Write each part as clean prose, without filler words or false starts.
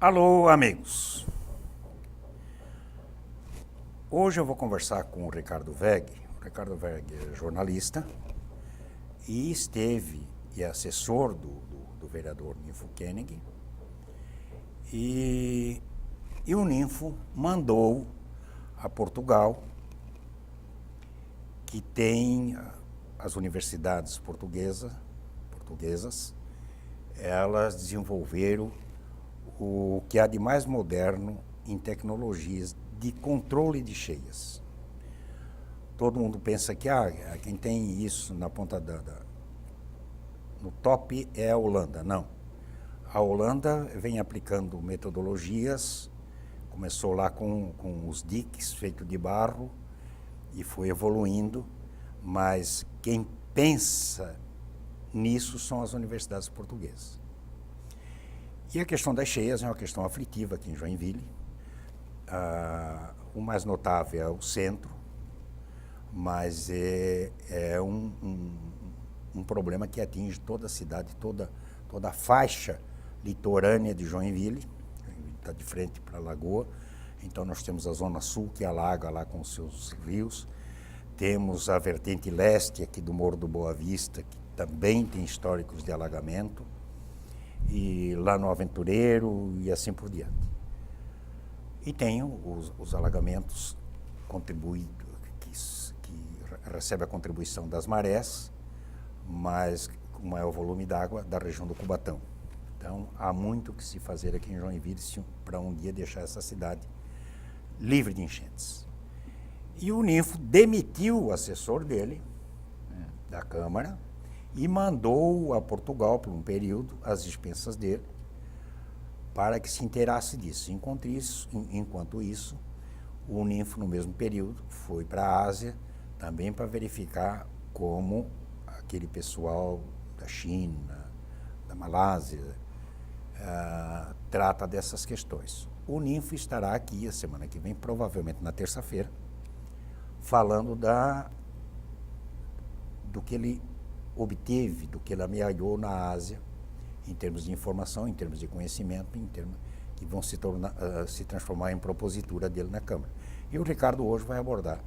Alô, amigos. Hoje eu vou conversar com o Ricardo Weg. O Ricardo Weg é jornalista e é assessor do vereador Ninfo Koenig. E o Ninfo mandou a Portugal, que tem as universidades portuguesas, elas desenvolveram o que há de mais moderno em tecnologias de controle de cheias. Todo mundo pensa que quem tem isso na ponta no top é a Holanda. Não. A Holanda vem aplicando metodologias, começou lá com os diques feitos de barro e foi evoluindo, mas quem pensa nisso são as universidades portuguesas. E a questão das cheias é uma questão aflitiva aqui em Joinville. O mais notável é o centro, mas é um problema que atinge toda a cidade, toda a faixa litorânea de Joinville. Está de frente para a lagoa, então nós temos a zona sul que alaga lá com os seus rios, temos a vertente leste aqui do Morro do Boa Vista, que também tem históricos de alagamento, e lá no Aventureiro e assim por diante. E tem os alagamentos que recebe a contribuição das marés, mas com maior volume d'água da região do Cubatão. Então, há muito que se fazer aqui em Joinville para um dia deixar essa cidade livre de enchentes. E o Ninfo demitiu o assessor dele, da Câmara, e mandou a Portugal, por um período, as dispensas dele, para que se inteirasse disso. Enquanto isso, o Ninfo, no mesmo período, foi para a Ásia, também para verificar como aquele pessoal da China, da Malásia, trata dessas questões. O Ninfo estará aqui a semana que vem, provavelmente na terça-feira, falando do que ele obteve, do que ele amealhou na Ásia, em termos de informação, em termos de conhecimento, que vão se transformar em propositura dele na Câmara. E o Ricardo hoje vai abordar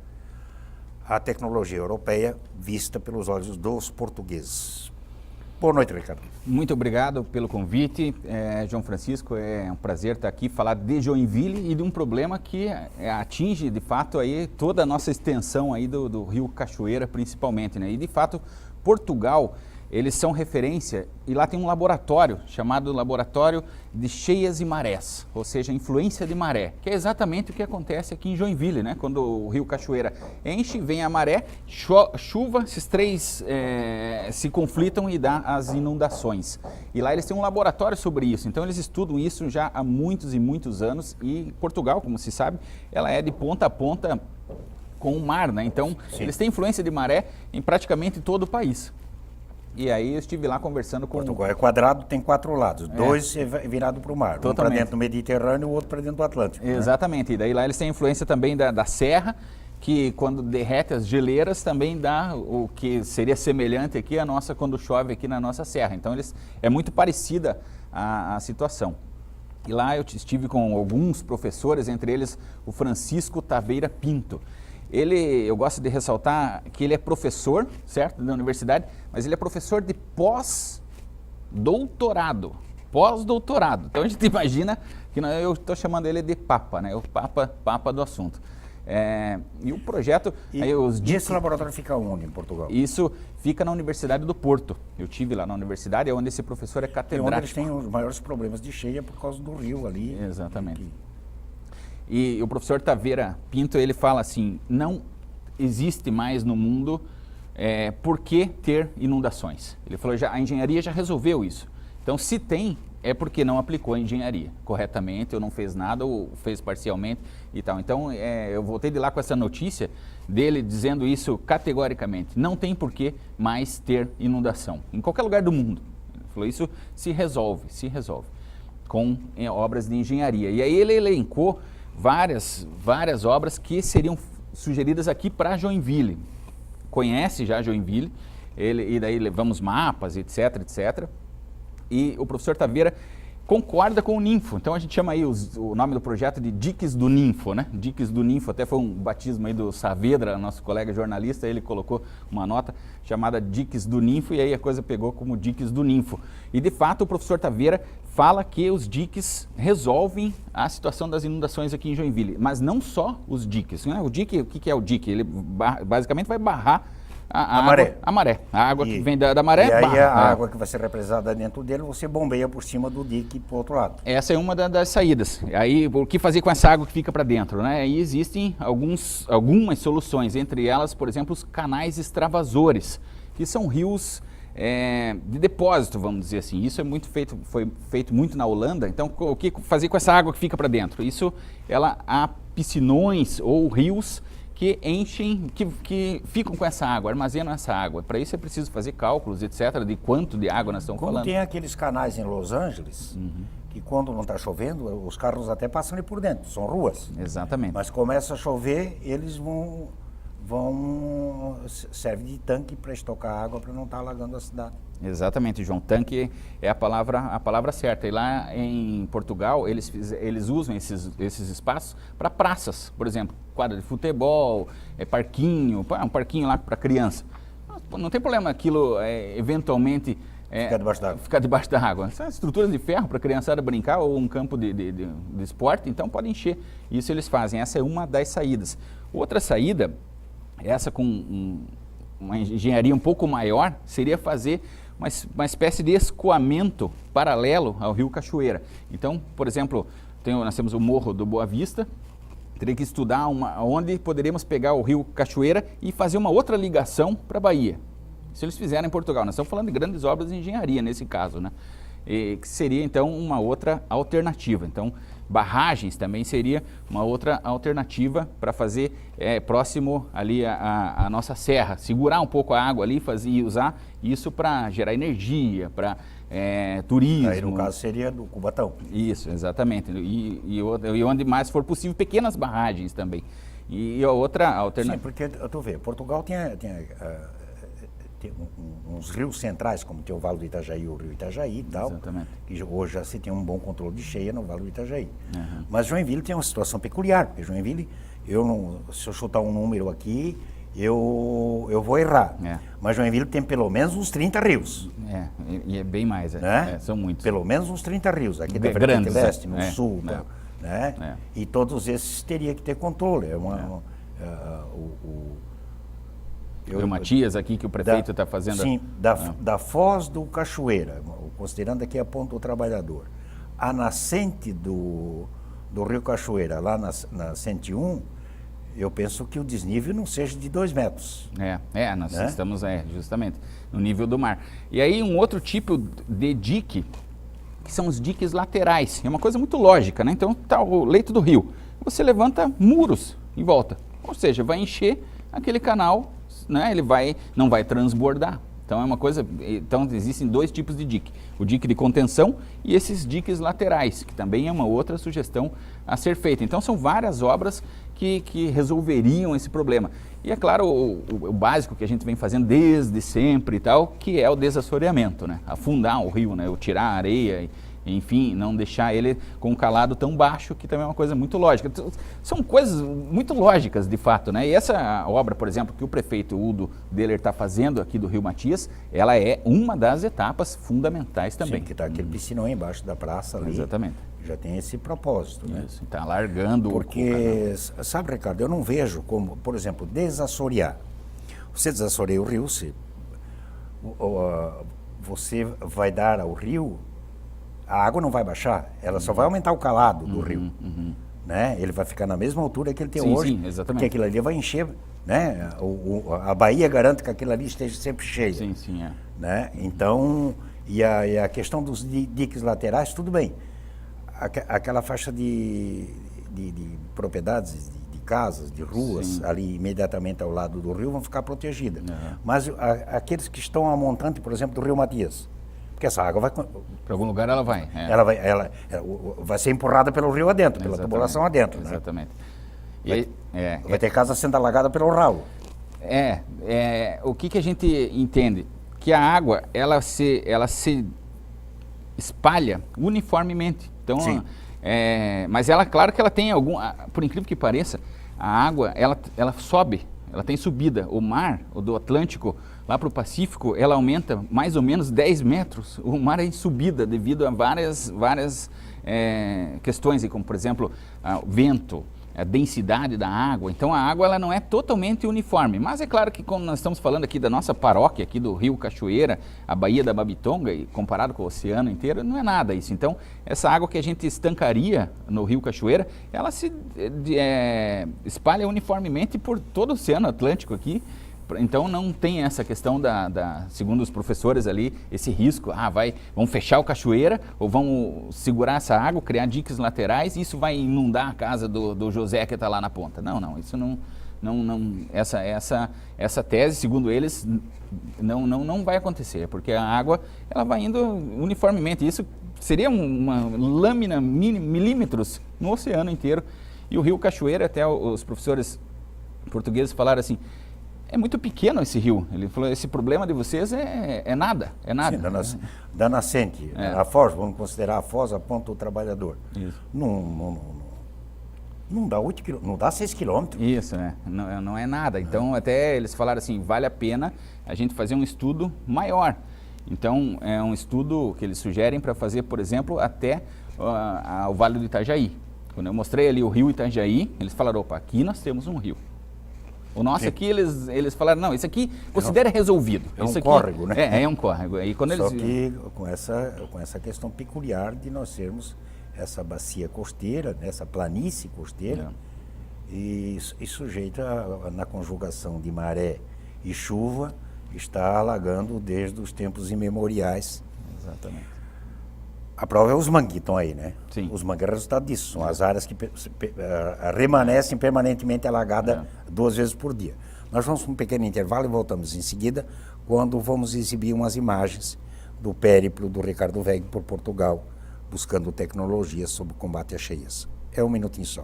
a tecnologia europeia vista pelos olhos dos portugueses. Boa noite, Ricardo. Muito obrigado pelo convite, João Francisco. É um prazer estar aqui, falar de Joinville e de um problema que atinge, de fato, aí toda a nossa extensão aí do Rio Cachoeira, principalmente, né? E, de fato, Portugal, eles são referência e lá tem um laboratório chamado Laboratório de Cheias e Marés, ou seja, influência de maré, que é exatamente o que acontece aqui em Joinville, né? Quando o Rio Cachoeira enche, vem a maré, chuva, esses três se conflitam e dá as inundações. E lá eles têm um laboratório sobre isso, então eles estudam isso já há muitos e muitos anos e Portugal, como se sabe, ela é de ponta a ponta com o mar, né? Então, sim, eles têm influência de maré em praticamente todo o país. E aí eu estive lá conversando com... Portugal é quadrado, tem 4 lados, 2 virado para o mar, um para dentro do Mediterrâneo e o outro para dentro do Atlântico. Exatamente, né? E daí lá eles têm influência também da serra, que quando derrete as geleiras também dá o que seria semelhante aqui a nossa quando chove aqui na nossa serra. Então é muito parecida a situação. E lá eu estive com alguns professores, entre eles o Francisco Taveira Pinto. Eu gosto de ressaltar que ele é professor, certo, da universidade, mas ele é professor de pós-doutorado. Então a gente imagina que eu estou chamando ele de Papa, né? O Papa do assunto. E o projeto... E esse laboratório fica onde em Portugal? Isso fica na Universidade do Porto. Eu estive lá na universidade, é onde esse professor é catedrático. É onde eles têm os maiores problemas de cheia por causa do rio ali. Exatamente. E o professor Taveira Pinto, ele fala assim, não existe mais no mundo por que ter inundações. Ele falou, a engenharia já resolveu isso. Então, se tem, é porque não aplicou a engenharia corretamente, ou não fez nada, ou fez parcialmente e tal. Então, eu voltei de lá com essa notícia dele dizendo isso categoricamente. Não tem por que mais ter inundação, em qualquer lugar do mundo. Ele falou, isso se resolve com obras de engenharia. E aí ele elencou várias obras que seriam sugeridas aqui para Joinville. Conhece já Joinville, e daí levamos mapas, etc. E o professor Taveira concorda com o Ninfo. Então a gente chama aí o nome do projeto de Diques do Ninfo, né? Diques do Ninfo, até foi um batismo aí do Saavedra, nosso colega jornalista, ele colocou uma nota chamada Diques do Ninfo, e aí a coisa pegou como Diques do Ninfo. E de fato o professor Taveira fala que os diques resolvem a situação das inundações aqui em Joinville, mas não só os diques, né? O dique, o que é o dique? Ele basicamente vai barrar a maré. A maré. A água que vem da maré, e aí barra. a água que vai ser represada dentro dele, você bombeia por cima do dique para o outro lado. Essa é uma das saídas. Aí, o que fazer com essa água que fica para dentro, né? Aí existem algumas soluções, entre elas, por exemplo, os canais extravasores, que são rios de depósito, vamos dizer assim. Isso foi feito muito na Holanda. Então, o que fazer com essa água que fica para dentro? Isso, há piscinões ou rios que enchem, que ficam com essa água, armazenam essa água. Para isso é preciso fazer cálculos, etc., de quanto de água nós estamos falando. Tem aqueles canais em Los Angeles, que quando não está chovendo, os carros até passam ali por dentro, são ruas. Exatamente. Mas começa a chover, eles serve de tanque para estocar água para não estar alagando a cidade. Exatamente, João. Tanque é a palavra certa. E lá em Portugal, eles usam esses espaços para praças, por exemplo, quadra de futebol, parquinho, um parquinho lá para criança. Não tem problema aquilo eventualmente Ficar debaixo d'água. São estruturas de ferro para a criançada brincar ou um campo de esporte, então pode encher. Isso eles fazem. Essa é uma das saídas. Outra saída, essa com uma engenharia um pouco maior, seria fazer uma espécie de escoamento paralelo ao rio Cachoeira. Então, por exemplo, nós temos o Morro do Boa Vista, teria que estudar onde poderíamos pegar o rio Cachoeira e fazer uma outra ligação para a Bahia. Isso eles fizeram em Portugal. Nós estamos falando de grandes obras de engenharia nesse caso, né? Que seria então uma outra alternativa. Então, barragens também seria uma outra alternativa para fazer próximo ali a nossa serra, segurar um pouco a água ali e usar isso para gerar energia, para turismo. Aí no caso seria do Cubatão. Isso, exatamente. E onde mais for possível, pequenas barragens também. E a outra alternativa... Sim, porque tu vê, Portugal tem uns rios centrais, como tem o Vale do Itajaí, o Rio Itajaí e tal. Exatamente. Que hoje já se tem um bom controle de cheia no Vale do Itajaí. Uhum. Mas Joinville tem uma situação peculiar, porque Joinville, se eu chutar um número aqui, eu vou errar. Mas Joinville tem pelo menos uns 30 rios. E é bem mais, né? São muitos. Pelo menos uns 30 rios, aqui da Vertente Leste, no sul. Né? E todos esses teria que ter controle. O Matias aqui, que o prefeito está fazendo... Sim, da Foz do Cachoeira, considerando aqui a Ponta do Trabalhador, a nascente do Rio Cachoeira, lá na 101, eu penso que o desnível não seja de 2 metros. Nós estamos justamente no nível do mar. E aí um outro tipo de dique, que são os diques laterais. É uma coisa muito lógica, né? Então está o leito do rio. Você levanta muros em volta. Ou seja, vai encher aquele canal, né? Ele não vai transbordar. Então é uma coisa. Então existem 2 tipos de dique: o dique de contenção e esses diques laterais, que também é uma outra sugestão a ser feita. Então são várias obras que resolveriam esse problema. E é claro, o básico que a gente vem fazendo desde sempre e tal, que é o desassoreamento, né? Afundar o rio, né? Tirar a areia, enfim, não deixar ele com um calado tão baixo, que também é uma coisa muito lógica. São coisas muito lógicas, de fato, né? E essa obra, por exemplo, que o prefeito Udo Deller está fazendo aqui do Rio Matias, ela é uma das etapas fundamentais também. Sim, que está aquele piscinão embaixo da praça ali. Exatamente. Já tem esse propósito, né? Isso, está largando Porque, sabe, Ricardo, eu não vejo como, por exemplo, desassorear. Você desassoreia o rio, você vai dar ao rio, a água não vai baixar, ela só vai aumentar o calado do rio. Né? Ele vai ficar na mesma altura que ele tem hoje, exatamente. Porque aquilo ali vai encher, né? A Bahia garante que aquilo ali esteja sempre cheio. Sim. Né? Então, e a questão dos diques laterais, tudo bem. Aquela faixa de propriedades, de casas, de ruas, ali imediatamente ao lado do rio, vão ficar protegidas. Mas aqueles que estão a montante, por exemplo, do Rio Matias, porque essa água vai... Para algum lugar ela vai. Ela vai ser empurrada pelo rio adentro, pela tubulação adentro. Exatamente. Né? Vai ter casa sendo alagada pelo ralo. O que a gente entende? Que a água, ela se espalha uniformemente. Então, mas ela, claro que ela tem por incrível que pareça, a água, ela sobe, ela tem subida. O mar, o do Atlântico, lá para o Pacífico, ela aumenta mais ou menos 10 metros. O mar é em subida devido a várias questões, como por exemplo, o vento, a densidade da água. Então a água ela não é totalmente uniforme, mas é claro que como nós estamos falando aqui da nossa paróquia, aqui do Rio Cachoeira, a Baía da Babitonga, e comparado com o oceano inteiro, não é nada isso. Então essa água que a gente estancaria no Rio Cachoeira, ela se espalha uniformemente por todo o Oceano Atlântico aqui. Então não tem essa questão segundo os professores ali, esse risco, vamos fechar o cachoeira ou vamos segurar essa água, criar diques laterais e isso vai inundar a casa do José que está lá na ponta. Não, isso não essa tese, segundo eles, não vai acontecer, porque a água ela vai indo uniformemente, isso seria uma lâmina milímetros no oceano inteiro. E o Rio Cachoeira, até os professores portugueses falaram assim, é muito pequeno esse rio. Ele falou, esse problema de vocês é nada, é nada. Sim, da nascente, a foz, vamos considerar a foz, a ponta do trabalhador. Isso. Não dá 8 quilômetros, não dá 6 quilômetros. Isso, não é nada. Então, até eles falaram assim, vale a pena a gente fazer um estudo maior. Então, é um estudo que eles sugerem para fazer, por exemplo, até o Vale do Itajaí. Quando eu mostrei ali o rio Itajaí, eles falaram, opa, aqui nós temos um rio. O nosso aqui, eles falaram, não, isso aqui considera resolvido. É isso um aqui, córrego, né? É um córrego. E quando Só que com essa questão peculiar de nós sermos essa bacia costeira, essa planície costeira, e sujeita na conjugação de maré e chuva, está alagando desde os tempos imemoriais. Exatamente. A prova é os mangues que estão aí, né? Sim. Os mangues é resultado disso, são as áreas que remanescem permanentemente alagadas 2 vezes por dia. Nós vamos para um pequeno intervalo e voltamos em seguida, quando vamos exibir umas imagens do périplo do Ricardo Weg por Portugal, buscando tecnologias sobre o combate às cheias. É um minutinho só.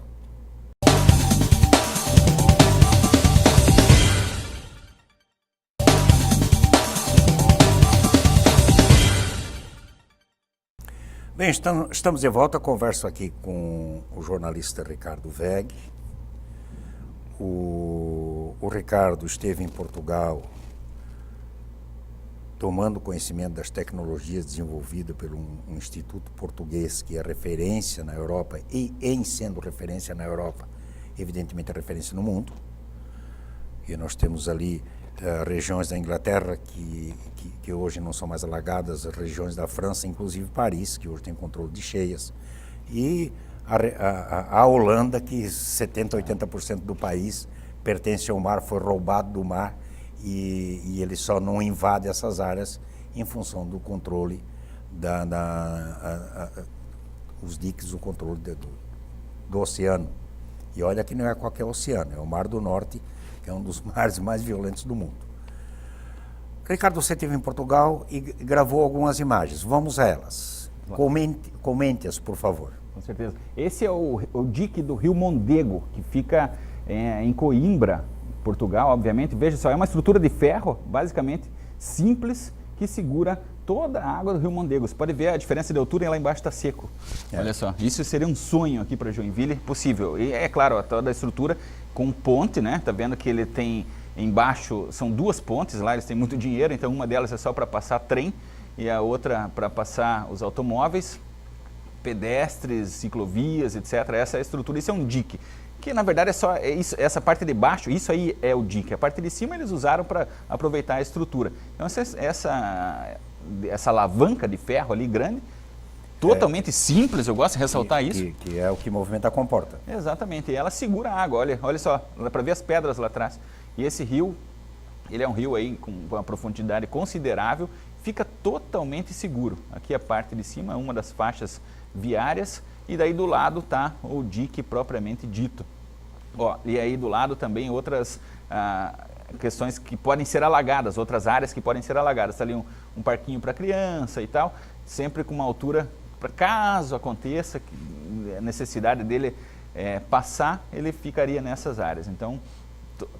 Bem, estamos de volta, converso aqui com o jornalista Ricardo Weg. O Ricardo esteve em Portugal tomando conhecimento das tecnologias desenvolvidas por um instituto português que é referência na Europa e, em sendo referência na Europa, evidentemente é referência no mundo. E nós temos ali regiões da Inglaterra que hoje não são mais alagadas, regiões da França, inclusive Paris, que hoje tem controle de cheias, e a Holanda, que 70%, 80% do país pertence ao mar, foi roubado do mar, e ele só não invade essas áreas em função do controle, os diques, o controle do oceano. E olha que não é qualquer oceano, é o Mar do Norte, que é um dos mares mais violentos do mundo. Ricardo, você esteve em Portugal e gravou algumas imagens. Vamos a elas. Comente-as, por favor. Com certeza. Esse é o dique do Rio Mondego, que fica em Coimbra, Portugal, obviamente. Veja só, é uma estrutura de ferro, basicamente simples, que segura toda a água do Rio Mondego. Você pode ver a diferença de altura e lá embaixo está seco. Olha só, isso seria um sonho aqui para Joinville, possível. E é claro, toda a estrutura com ponte, né? Tá vendo que ele tem embaixo, são 2 pontes lá, eles têm muito dinheiro, então uma delas é só para passar trem e a outra para passar os automóveis, pedestres, ciclovias, etc. Essa é a estrutura, isso é um dique. Que na verdade é só essa parte de baixo, isso aí é o dique. A parte de cima eles usaram para aproveitar a estrutura. Então essa alavanca de ferro ali grande, totalmente simples, eu gosto de ressaltar isso. Que é o que movimenta a comporta. Exatamente, e ela segura a água, olha só, dá para ver as pedras lá atrás. E esse rio, ele é um rio aí com uma profundidade considerável, fica totalmente seguro. Aqui a parte de cima é uma das faixas viárias e daí do lado está o dique propriamente dito. E aí do lado também outras questões que podem ser alagadas, outras áreas que podem ser alagadas. Está ali um parquinho para criança e tal, sempre com uma altura, para caso aconteça a necessidade dele passar, ele ficaria nessas áreas. Então,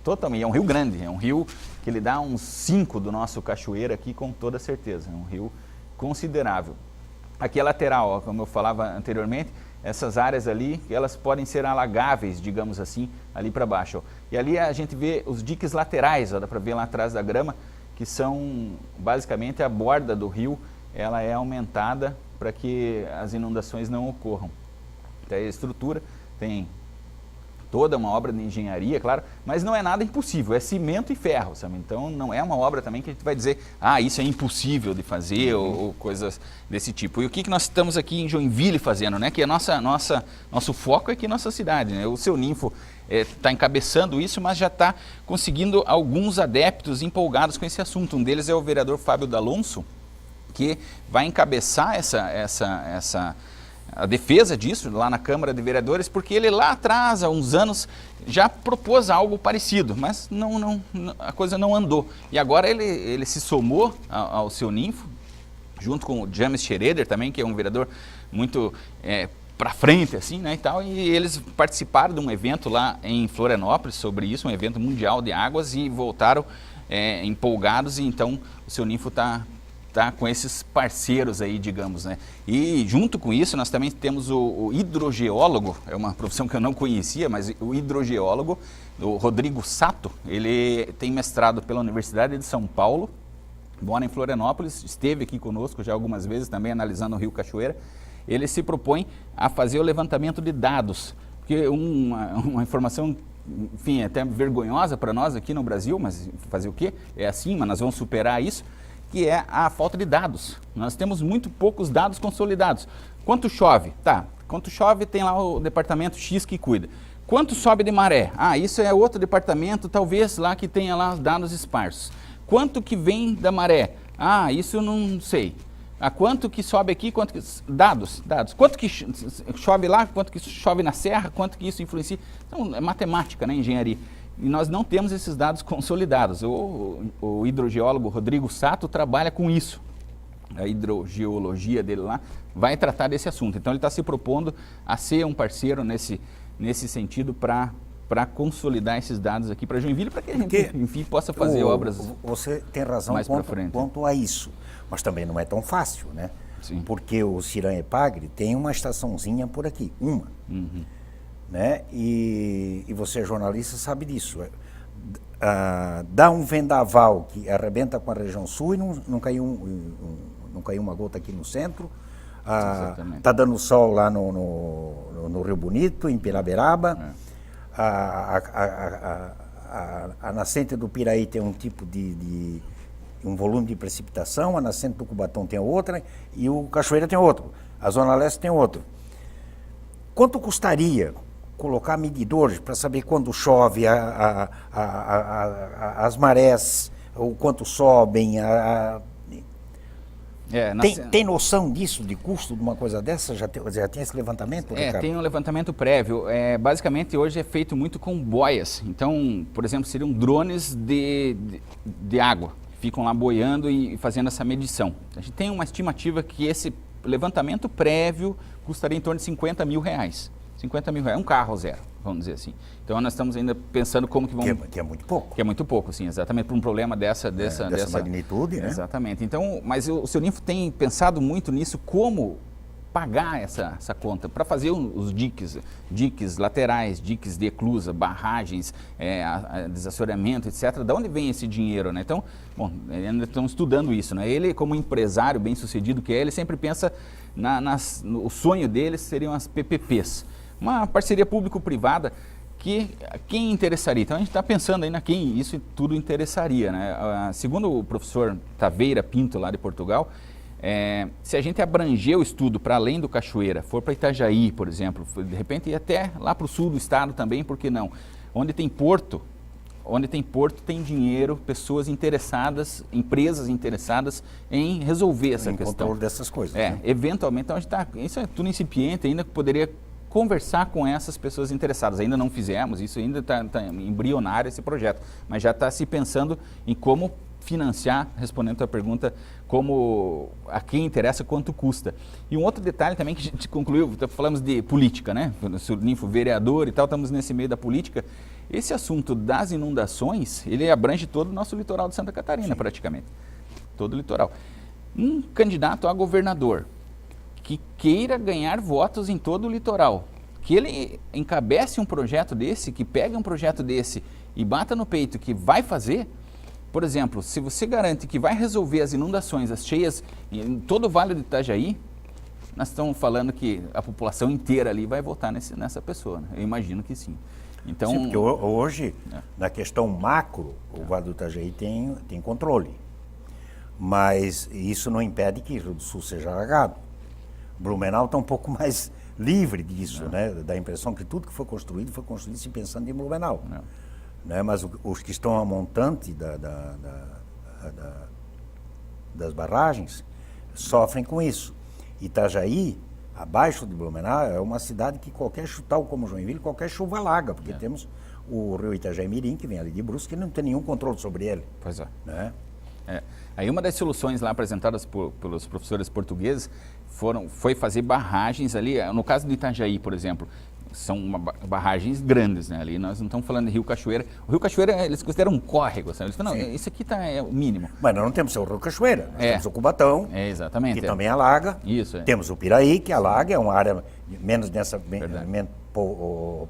totalmente, é um rio grande, é um rio que ele dá uns 5 do nosso cachoeira aqui com toda certeza, é um rio considerável. Aqui é lateral, ó, como eu falava anteriormente, essas áreas ali, elas podem ser alagáveis, digamos assim, ali para baixo. Ó. E ali a gente vê os diques laterais, ó, dá para ver lá atrás da grama, que são basicamente a borda do rio, ela é aumentada para que as inundações não ocorram. Então, a estrutura tem toda uma obra de engenharia, claro, mas não é nada impossível, é cimento e ferro, sabe? Então não é uma obra também que a gente vai dizer, ah, isso é impossível de fazer ou coisas desse tipo. E o que nós estamos aqui em Joinville fazendo, né? Que nosso foco é aqui nossa cidade, né? O Seu Ninfo está encabeçando isso, mas já está conseguindo alguns adeptos empolgados com esse assunto. Um deles é o vereador Fábio D'Alonso, que vai encabeçar a defesa disso lá na Câmara de Vereadores, porque ele lá atrás, há uns anos, já propôs algo parecido, mas a coisa não andou. E agora ele se somou ao Seu Ninfo, junto com o James Schroeder também, que é um vereador muito para frente, assim, né, e tal, e eles participaram de um evento lá em Florianópolis sobre isso, um evento mundial de águas, e voltaram empolgados, e então o Seu Ninfo está com esses parceiros aí, digamos, né? E junto com isso nós também temos o hidrogeólogo, é uma profissão que eu não conhecia, mas o hidrogeólogo, o Rodrigo Sato, ele tem mestrado pela Universidade de São Paulo, mora em Florianópolis, esteve aqui conosco já algumas vezes também analisando o Rio Cachoeira. Ele se propõe a fazer o levantamento de dados, porque uma informação, enfim, até vergonhosa para nós aqui no Brasil, mas fazer o quê? É assim, mas nós vamos superar isso, que é a falta de dados. Nós temos muito poucos dados consolidados. Quanto chove? Tá, quanto chove tem lá o departamento X que cuida. Quanto sobe de maré? Ah, isso é outro departamento, talvez lá que tenha lá os dados esparsos. Quanto que vem da maré? Ah, isso eu não sei. Ah, quanto que sobe aqui, quanto que... Dados. Quanto que chove lá, quanto que chove na serra, quanto que isso influencia. Então, é matemática, né, engenharia. E nós não temos esses dados consolidados. O hidrogeólogo Rodrigo Sato trabalha com isso. A hidrogeologia dele lá vai tratar desse assunto. Então ele está se propondo a ser um parceiro nesse sentido para consolidar esses dados aqui para Joinville, para que a gente, enfim, possa fazer obras. Você tem razão quanto a isso, mas também não é tão fácil, né? Sim. Porque o Ciran-Epagre tem uma estaçãozinha por aqui, uma. Uhum. Né? E você, jornalista, sabe disso. Dá um vendaval que arrebenta com a região sul e não caiu uma gota aqui no centro. Está dando sol lá no Rio Bonito, em Piraberaba. A nascente do Piraí tem um tipo de um volume de precipitação, a nascente do Cubatão tem outra e o Cachoeira tem outro. A Zona Leste tem outro. Quanto custaria colocar medidores para saber quando chove, as marés, o quanto sobem? Tem noção disso, de custo de uma coisa dessa? Já tem esse levantamento, Ricardo? Tem um levantamento prévio. Basicamente, hoje é feito muito com boias. Então, por exemplo, seriam drones de água. Ficam lá boiando e fazendo essa medição. A gente tem uma estimativa que esse levantamento prévio custaria em torno de R$50 mil. 50 mil reais, um carro zero, vamos dizer assim. Então nós estamos ainda pensando como que vamos... Que é muito pouco. Que é muito pouco, sim, exatamente, por um problema dessa magnitude, né? Exatamente. Então, mas o Seu Ninfo tem pensado muito nisso, como pagar essa conta, para fazer os diques laterais, diques de eclusa, barragens, desassoreamento, etc. De onde vem esse dinheiro, né? Então, bom, ainda estamos estudando isso, né? Ele, como empresário bem-sucedido que é, ele sempre pensa, o sonho dele seriam as PPPs. Uma parceria público-privada que quem interessaria. Então a gente está pensando aí na quem isso tudo interessaria, né? Segundo o professor Taveira Pinto, lá de Portugal, se a gente abranger o estudo para além do Cachoeira, for para Itajaí, por exemplo, de repente ir até lá para o sul do estado também, por que não? Onde tem porto tem dinheiro, pessoas interessadas, empresas interessadas em resolver essa questão. Controle dessas coisas. Né? Eventualmente, então a gente isso é tudo incipiente, ainda poderia conversar com essas pessoas interessadas. Ainda não fizemos, isso ainda está embrionário esse projeto, mas já está se pensando em como financiar, respondendo a tua pergunta, como a quem interessa, quanto custa. E um outro detalhe também que a gente concluiu, falamos de política, né? O Ninfo vereador e tal, estamos nesse meio da política. Esse assunto das inundações, ele abrange todo o nosso litoral de Santa Catarina, praticamente. Todo o litoral. Um candidato a governador que queira ganhar votos em todo o litoral, que ele encabece um projeto desse, que pegue um projeto desse e bata no peito que vai fazer. Por exemplo, se você garante que vai resolver as inundações, as cheias em todo o Vale do Itajaí, nós estamos falando que a população inteira ali vai votar nessa pessoa, né? Eu imagino que sim. Então, sim, porque hoje, na questão macro, o Vale do Itajaí tem controle. Mas isso não impede que Rio do Sul seja alagado. Blumenau está um pouco mais livre disso, né? Dá a impressão que tudo que foi construído se pensando em Blumenau. Né? Mas os que estão a montante das barragens sofrem com isso. Itajaí, abaixo de Blumenau, é uma cidade que tal como Joinville, qualquer chuva alaga, porque temos o rio Itajaí-Mirim, que vem ali de Brusque, que não tem nenhum controle sobre ele. Pois é. Né? Aí uma das soluções lá apresentadas pelos professores portugueses foi fazer barragens ali, no caso do Itajaí, por exemplo, são barragens grandes, né? Ali nós não estamos falando de Rio Cachoeira. O Rio Cachoeira eles consideram um córrego, sabe? Eles falam, não, isso aqui é o mínimo. Mas nós não temos só o Rio Cachoeira, nós temos o Cubatão, exatamente, que também alaga. Isso, Temos o Piraí, que alaga, é uma área menos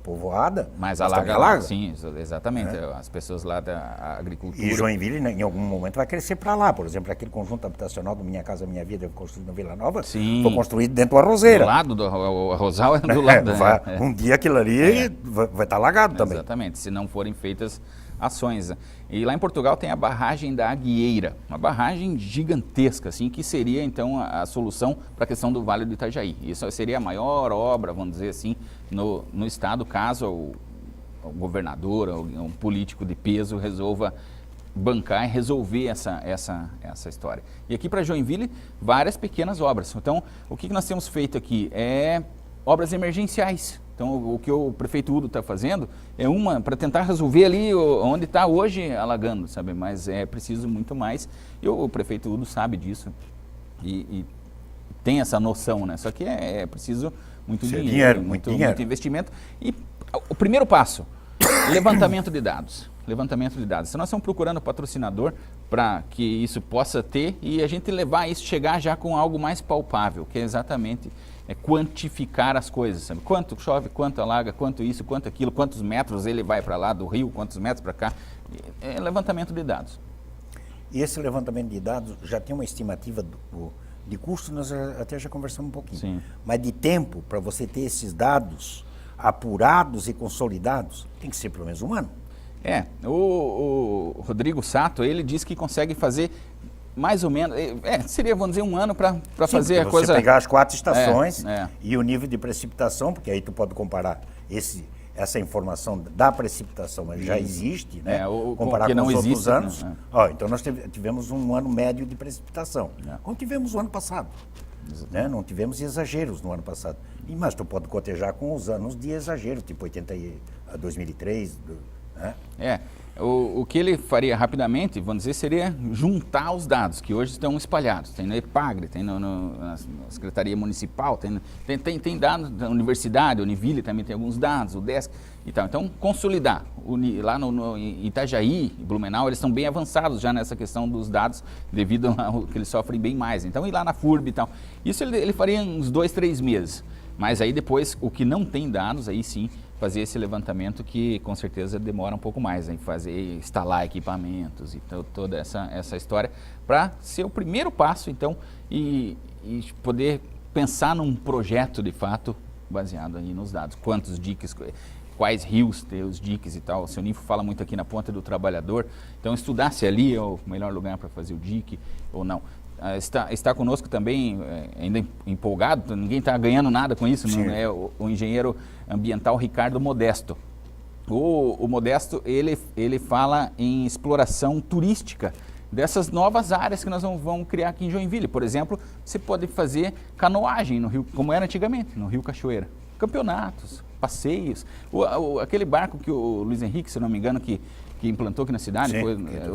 povoada, mas alaga. Sim, exatamente. As pessoas lá da agricultura. E Joinville, em algum momento, vai crescer para lá. Por exemplo, aquele conjunto habitacional do Minha Casa Minha Vida, construído na Vila Nova, foi construído dentro do Arrozeira. Do lado o Arrozal é do lado. Um dia aquilo ali vai estar alagado também. Exatamente, se não forem feitas ações. E lá em Portugal tem a barragem da Aguieira, uma barragem gigantesca, assim, que seria então a solução para a questão do Vale do Itajaí. Isso seria a maior obra, vamos dizer assim, no estado, caso o governador ou um político de peso resolva bancar e resolver essa história. E aqui para Joinville, várias pequenas obras. Então, o que nós temos feito aqui é obras emergenciais. Então, o que o prefeito Udo está fazendo é uma para tentar resolver ali onde está hoje alagando, sabe? Mas é preciso muito mais. E o prefeito Udo sabe disso e tem essa noção, né? Só que é preciso muito dinheiro, muito investimento. E o primeiro passo, levantamento de dados. Levantamento de dados. Se nós estamos procurando patrocinador para que isso possa ter e a gente levar isso, chegar já com algo mais palpável, que é exatamente quantificar as coisas, sabe? Quanto chove, quanto alaga, quanto isso, quanto aquilo, quantos metros ele vai para lá do rio, quantos metros para cá. É levantamento de dados. E esse levantamento de dados já tem uma estimativa de custo, nós até já conversamos um pouquinho. Sim. Mas de tempo, para você ter esses dados apurados e consolidados, tem que ser pelo menos um ano. O Rodrigo Sato, ele diz que consegue fazer mais ou menos, seria, vamos dizer, um ano para fazer a coisa... Você pegar as 4 estações e o nível de precipitação, porque aí tu pode comparar essa informação da precipitação, mas já existe, né? Comparar com os outros anos. Então nós tivemos um ano médio de precipitação, como tivemos o ano passado. Né? Não tivemos exageros no ano passado. Mas tu pode cotejar com os anos de exagero, tipo 2003, né? O que ele faria rapidamente, vamos dizer, seria juntar os dados que hoje estão espalhados. Tem no EPAGRE, tem na Secretaria Municipal, tem dados da Universidade, Univille também tem alguns dados, o DESC e tal. Então, consolidar. Lá no Itajaí e Blumenau, eles estão bem avançados já nessa questão dos dados, devido ao que eles sofrem bem mais. Então, ir lá na FURB e tal. Isso ele faria uns 2, 3 meses. Mas aí depois, o que não tem dados, aí sim, fazer esse levantamento que com certeza demora um pouco mais, em instalar equipamentos e toda essa história, para ser o primeiro passo, então, e poder pensar num projeto de fato baseado aí nos dados. Quantos diques, quais rios ter os diques e tal. O seu Ninfo fala muito aqui na Ponta do Trabalhador, então estudar se ali é o melhor lugar para fazer o dique ou não. Está conosco também, ainda empolgado, ninguém está ganhando nada com isso, não é? O engenheiro ambiental Ricardo Modesto. O Modesto, ele fala em exploração turística dessas novas áreas que nós vamos criar aqui em Joinville. Por exemplo, você pode fazer canoagem no rio, como era antigamente, no Rio Cachoeira. Campeonatos, passeios. Aquele barco que o Luiz Henrique, se não me engano, que implantou aqui na cidade.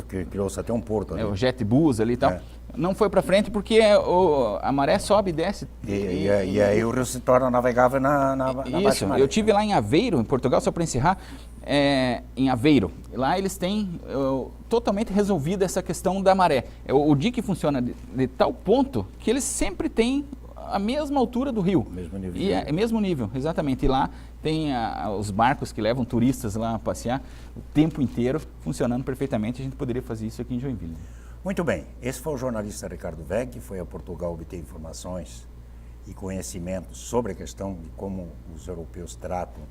Que criou-se até um porto ali. O Jetbus ali e tal. Não foi para frente porque a maré sobe e desce. E aí o rio se torna navegável na Isso, eu estive lá em Aveiro, em Portugal, só para encerrar, em Aveiro. Lá eles têm totalmente resolvida essa questão da maré. O dique funciona de tal ponto que eles sempre têm a mesma altura do rio. Mesmo nível. E é mesmo nível, exatamente. E lá tem os barcos que levam turistas lá a passear o tempo inteiro, funcionando perfeitamente. A gente poderia fazer isso aqui em Joinville. Muito bem, esse foi o jornalista Ricardo Weg, que foi a Portugal obter informações e conhecimentos sobre a questão de como os europeus tratam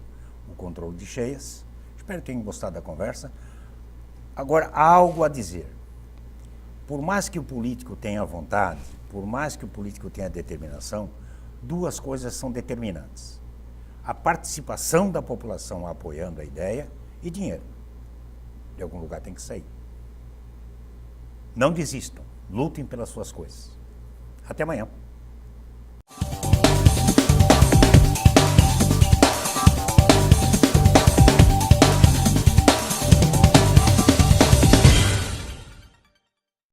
o controle de cheias. Espero que tenham gostado da conversa. Agora, há algo a dizer. Por mais que o político tenha vontade, por mais que o político tenha determinação, duas coisas são determinantes. A participação da população apoiando a ideia e dinheiro. De algum lugar tem que sair. Não desistam, lutem pelas suas coisas. Até amanhã.